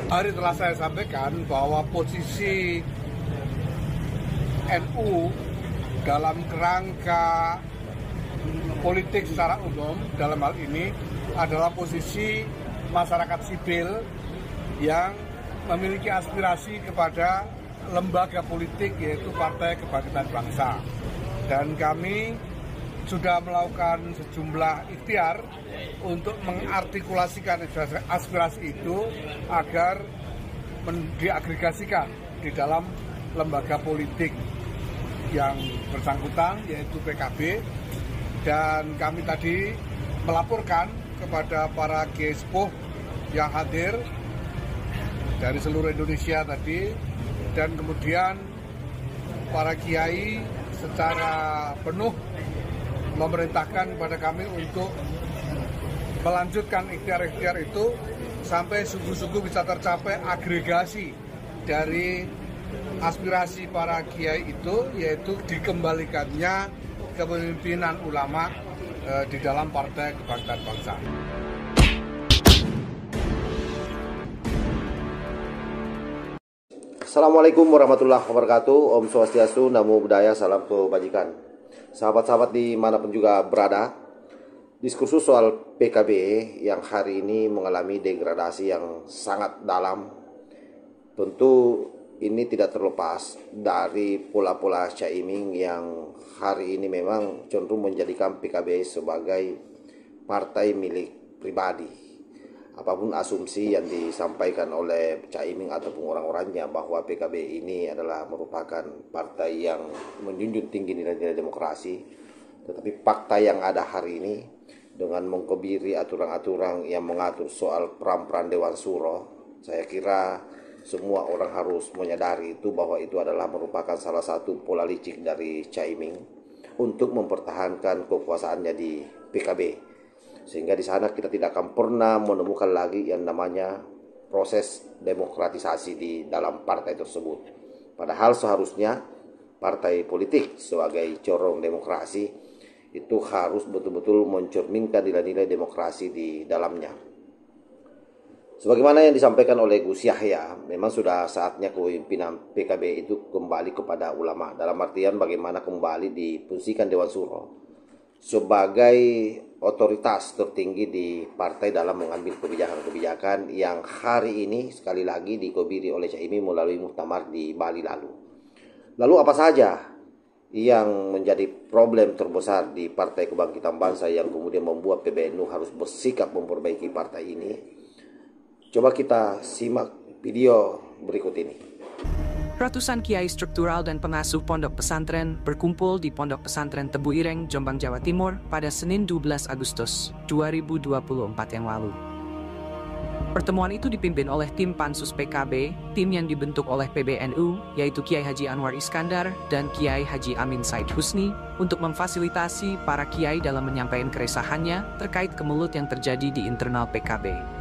Hari telah saya sampaikan bahwa posisi NU dalam kerangka politik secara umum dalam hal ini adalah posisi masyarakat sipil yang memiliki aspirasi kepada lembaga politik yaitu Partai Kebangkitan Bangsa. Dan kami sudah melakukan sejumlah ikhtiar untuk mengartikulasikan aspirasi itu agar diagregasikan di dalam lembaga politik yang bersangkutan yaitu PKB. Dan kami tadi melaporkan kepada para kiai sepuh yang hadir dari seluruh Indonesia tadi, dan kemudian para kiai secara penuh memerintahkan kepada kami untuk melanjutkan ikhtiar-ikhtiar itu sampai sungguh-sungguh bisa tercapai agregasi dari aspirasi para kiai itu, yaitu dikembalikannya kepemimpinan ulama di dalam Partai Kebangkitan Bangsa. Assalamualaikum warahmatullahi wabarakatuh. Om Swastiastu, Namo Buddhaya, salam kebajikan. Sahabat-sahabat dimanapun juga berada, diskursus soal PKB yang hari ini mengalami degradasi yang sangat dalam, tentu ini tidak terlepas dari pola-pola Caimin yang hari ini memang cenderung menjadikan PKB sebagai partai milik pribadi. Apapun asumsi yang disampaikan oleh Caimin ataupun orang-orangnya bahwa PKB ini adalah merupakan partai yang menjunjung tinggi nilai-nilai demokrasi, tetapi fakta yang ada hari ini dengan mengkebiri aturan-aturan yang mengatur soal peran-peran Dewan Suro, saya kira semua orang harus menyadari itu bahwa itu adalah merupakan salah satu pola licik dari Caimin untuk mempertahankan kekuasaannya di PKB. Sehingga di sana kita tidak akan pernah menemukan lagi yang namanya proses demokratisasi di dalam partai tersebut. Padahal seharusnya partai politik sebagai corong demokrasi itu harus betul-betul mencerminkan nilai-nilai demokrasi di dalamnya. Sebagaimana yang disampaikan oleh Gus Yahya, memang sudah saatnya kepemimpinan PKB itu kembali kepada ulama. Dalam artian bagaimana kembali difungsikan Dewan Suro sebagai otoritas tertinggi di partai dalam mengambil kebijakan-kebijakan yang hari ini sekali lagi dikebiri oleh Caimin melalui muktamar di Bali lalu. Lalu apa saja yang menjadi problem terbesar di Partai Kebangkitan Bangsa yang kemudian membuat PBNU harus bersikap memperbaiki partai ini? Coba kita simak video berikut ini. Ratusan kiai struktural dan pengasuh pondok pesantren berkumpul di Pondok Pesantren Tebu Ireng, Jombang, Jawa Timur pada Senin 12 Agustus 2024 yang lalu. Pertemuan itu dipimpin oleh tim Pansus PKB, tim yang dibentuk oleh PBNU, yaitu Kiai Haji Anwar Iskandar dan Kiai Haji Amin Said Husni, untuk memfasilitasi para kiai dalam menyampaikan keresahannya terkait kemelut yang terjadi di internal PKB.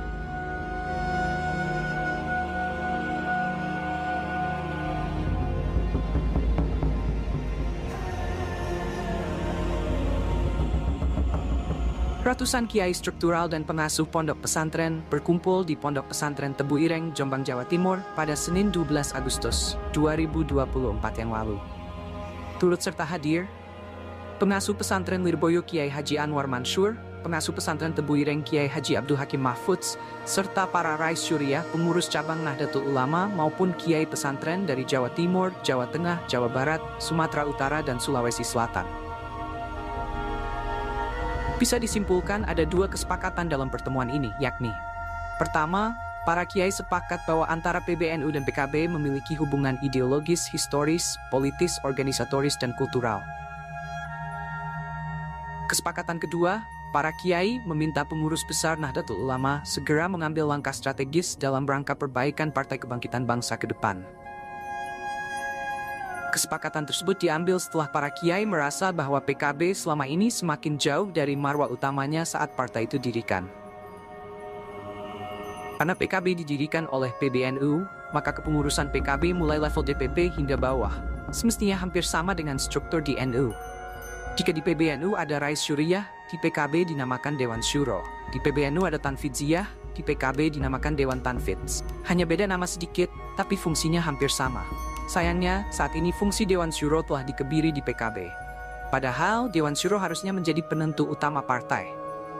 Ratusan kiai struktural dan pengasuh pondok pesantren berkumpul di Pondok Pesantren Tebu Ireng, Jombang, Jawa Timur pada Senin 12 Agustus 2024 yang lalu. Turut serta hadir pengasuh pesantren Lirboyo Kiai Haji Anwar Mansur, pengasuh pesantren Tebu Ireng Kiai Haji Abdul Hakim Mahfudz, serta para rais syuriah, pengurus cabang Nahdlatul Ulama maupun kiai pesantren dari Jawa Timur, Jawa Tengah, Jawa Barat, Sumatera Utara, dan Sulawesi Selatan. Bisa disimpulkan ada dua kesepakatan dalam pertemuan ini, yakni: pertama, para kiai sepakat bahwa antara PBNU dan PKB memiliki hubungan ideologis, historis, politis, organisatoris, dan kultural. Kesepakatan kedua, para kiai meminta pengurus besar Nahdlatul Ulama segera mengambil langkah strategis dalam rangka perbaikan Partai Kebangkitan Bangsa ke depan. Kesepakatan tersebut diambil setelah para kiai merasa bahwa PKB selama ini semakin jauh dari marwah utamanya saat partai itu didirikan. Karena PKB didirikan oleh PBNU, maka kepengurusan PKB mulai level DPP hingga bawah semestinya hampir sama dengan struktur di NU. Jika di PBNU ada rais syuriah, di PKB dinamakan Dewan Syuro. Di PBNU ada Tanfidziyah, di PKB dinamakan Dewan Tanfidz. Hanya beda nama sedikit, tapi fungsinya hampir sama. Sayangnya, saat ini fungsi Dewan Syuro telah dikebiri di PKB. Padahal, Dewan Syuro harusnya menjadi penentu utama partai.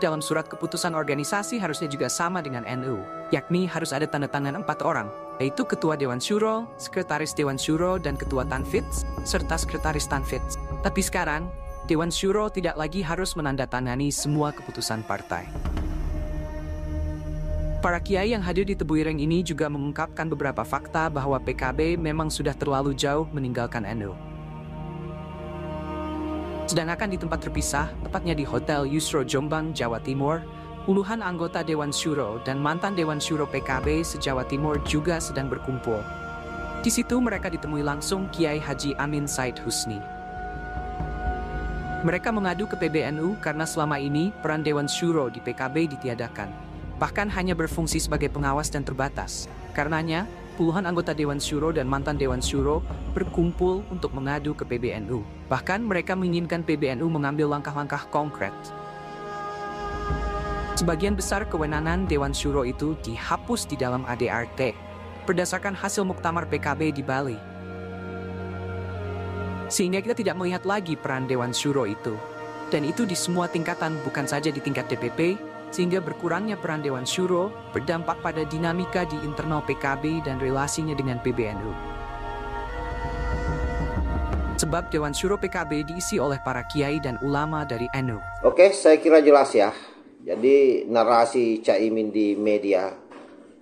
Dalam surat keputusan organisasi harusnya juga sama dengan NU, yakni harus ada tanda tangan 4 orang, yaitu Ketua Dewan Syuro, Sekretaris Dewan Syuro, dan Ketua Tanfidz, serta Sekretaris Tanfidz. Tapi sekarang, Dewan Syuro tidak lagi harus menandatangani semua keputusan partai. Para kiai yang hadir di Tebu Ireng ini juga mengungkapkan beberapa fakta bahwa PKB memang sudah terlalu jauh meninggalkan NU. Sedangkan di tempat terpisah, tepatnya di Hotel Yusro Jombang, Jawa Timur, puluhan anggota Dewan Syuro dan mantan Dewan Syuro PKB se-Jawa Timur juga sedang berkumpul. Di situ mereka ditemui langsung Kiai Haji Amin Said Husni. Mereka mengadu ke PBNU karena selama ini peran Dewan Syuro di PKB ditiadakan, bahkan hanya berfungsi sebagai pengawas dan terbatas. Karenanya, puluhan anggota Dewan Syuro dan mantan Dewan Syuro berkumpul untuk mengadu ke PBNU. Bahkan mereka menginginkan PBNU mengambil langkah-langkah konkret. Sebagian besar kewenangan Dewan Syuro itu dihapus di dalam ADRT, berdasarkan hasil muktamar PKB di Bali. Sehingga kita tidak melihat lagi peran Dewan Syuro itu. Dan itu di semua tingkatan, bukan saja di tingkat DPP, sehingga berkurangnya peran Dewan Syuro berdampak pada dinamika di internal PKB dan relasinya dengan PBNU. Sebab Dewan Syuro PKB diisi oleh para kiai dan ulama dari NU. Oke, saya kira jelas ya. Jadi narasi Caimin di media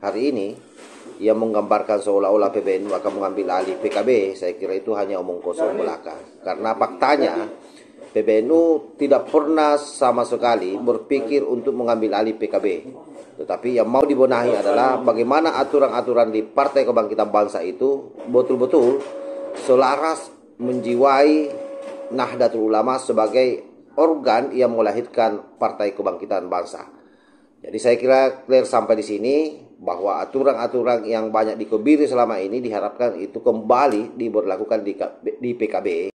hari ini yang menggambarkan seolah-olah PBNU akan mengambil alih PKB, saya kira itu hanya omong kosong belaka. Karena faktanya PBNU tidak pernah sama sekali berpikir untuk mengambil alih PKB. Tetapi yang mau dibenahi adalah bagaimana aturan-aturan di Partai Kebangkitan Bangsa itu betul-betul selaras menjiwai Nahdlatul Ulama sebagai organ yang melahirkan Partai Kebangkitan Bangsa. Jadi saya kira clear sampai di sini bahwa aturan-aturan yang banyak dikebiri selama ini diharapkan itu kembali diberlakukan di PKB.